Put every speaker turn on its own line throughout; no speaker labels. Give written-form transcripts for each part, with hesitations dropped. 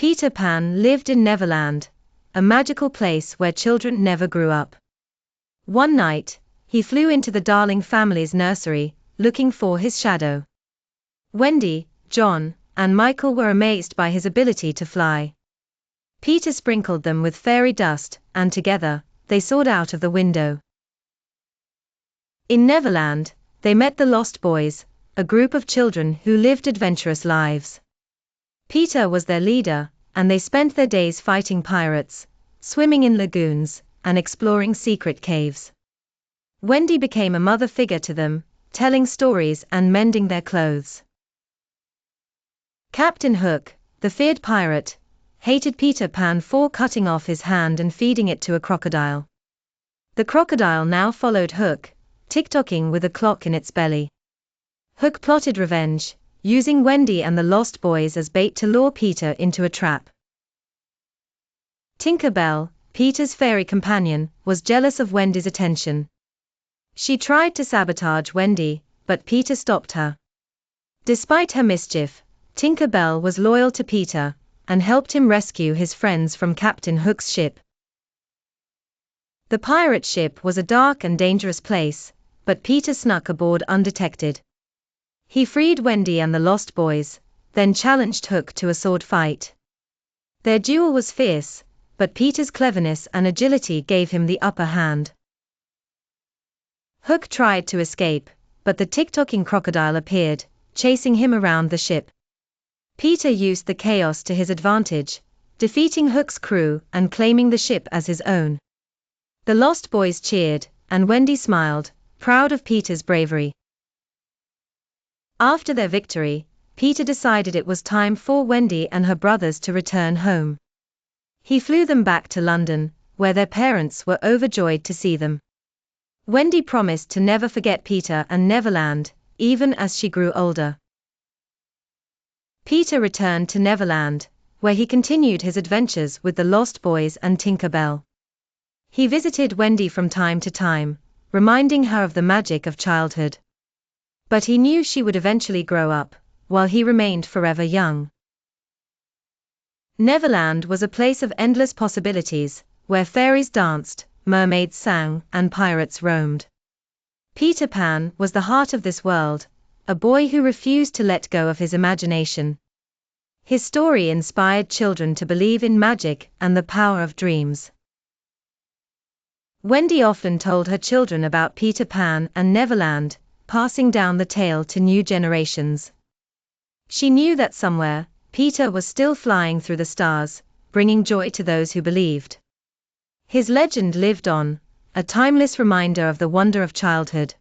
Peter Pan lived in Neverland, a magical place where children never grew up. One night, he flew into the Darling family's nursery, looking for his shadow. Wendy, John, and Michael were amazed by his ability to fly. Peter sprinkled them with fairy dust, and together, they soared out of the window. In Neverland, they met the Lost Boys, a group of children who lived adventurous lives. Peter was their leader, and they spent their days fighting pirates, swimming in lagoons, and exploring secret caves. Wendy became a mother figure to them, telling stories and mending their clothes. Captain Hook, the feared pirate, hated Peter Pan for cutting off his hand and feeding it to a crocodile. The crocodile now followed Hook, tick-tocking with a clock in its belly. Hook plotted revenge, using Wendy and the Lost Boys as bait to lure Peter into a trap. Tinker Bell, Peter's fairy companion, was jealous of Wendy's attention. She tried to sabotage Wendy, but Peter stopped her. Despite her mischief, Tinker Bell was loyal to Peter, and helped him rescue his friends from Captain Hook's ship. The pirate ship was a dark and dangerous place, but Peter snuck aboard undetected. He freed Wendy and the Lost Boys, then challenged Hook to a sword fight. Their duel was fierce, but Peter's cleverness and agility gave him the upper hand. Hook tried to escape, but the tick-tocking crocodile appeared, chasing him around the ship. Peter used the chaos to his advantage, defeating Hook's crew and claiming the ship as his own. The Lost Boys cheered, and Wendy smiled, proud of Peter's bravery. After their victory, Peter decided it was time for Wendy and her brothers to return home. He flew them back to London, where their parents were overjoyed to see them. Wendy promised to never forget Peter and Neverland, even as she grew older. Peter returned to Neverland, where he continued his adventures with the Lost Boys and Tinker Bell. He visited Wendy from time to time, reminding her of the magic of childhood. But he knew she would eventually grow up, while he remained forever young. Neverland was a place of endless possibilities, where fairies danced, mermaids sang, and pirates roamed. Peter Pan was the heart of this world, a boy who refused to let go of his imagination. His story inspired children to believe in magic and the power of dreams. Wendy often told her children about Peter Pan and Neverland, passing down the tale to new generations. She knew that somewhere, Peter was still flying through the stars, bringing joy to those who believed. His legend lived on, a timeless reminder of the wonder of childhood.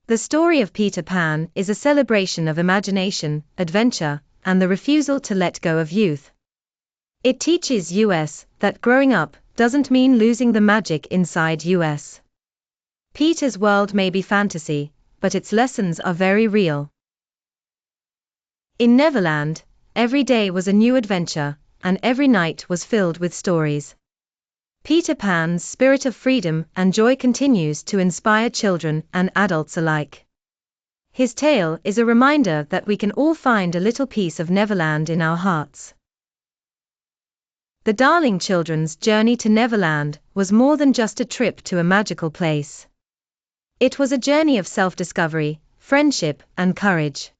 The story of Peter Pan is a celebration of imagination, adventure, and the refusal to let go of youth. It teaches us that growing up doesn't mean losing the magic inside us. Peter's world may be fantasy, but its lessons are very real. In Neverland, every day was a new adventure, and every night was filled with stories. Peter Pan's spirit of freedom and joy continues to inspire children and adults alike. His tale is a reminder that we can all find a little piece of Neverland in our hearts. The Darling children's journey to Neverland was more than just a trip to a magical place. It was a journey of self-discovery, friendship, and courage.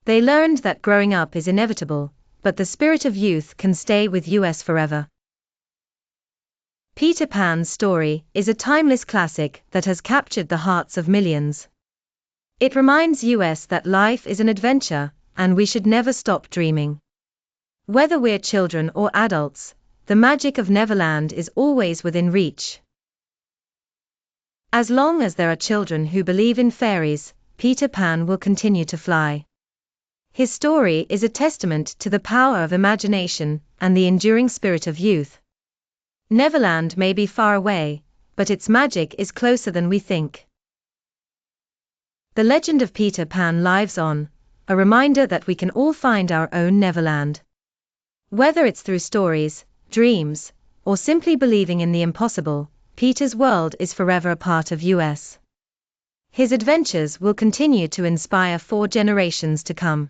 They learned that growing up is inevitable, but the spirit of youth can stay with us forever. Peter Pan's story is a timeless classic that has captured the hearts of millions. It reminds us that life is an adventure, and we should never stop dreaming. Whether we're children or adults, the magic of Neverland is always within reach. As long as there are children who believe in fairies, Peter Pan will continue to fly. His story is a testament to the power of imagination and the enduring spirit of youth. Neverland may be far away, but its magic is closer than we think. The legend of Peter Pan lives on, a reminder that we can all find our own Neverland. Whether it's through stories, dreams, or simply believing in the impossible, Peter's world is forever a part of us. His adventures will continue to inspire 4 generations to come.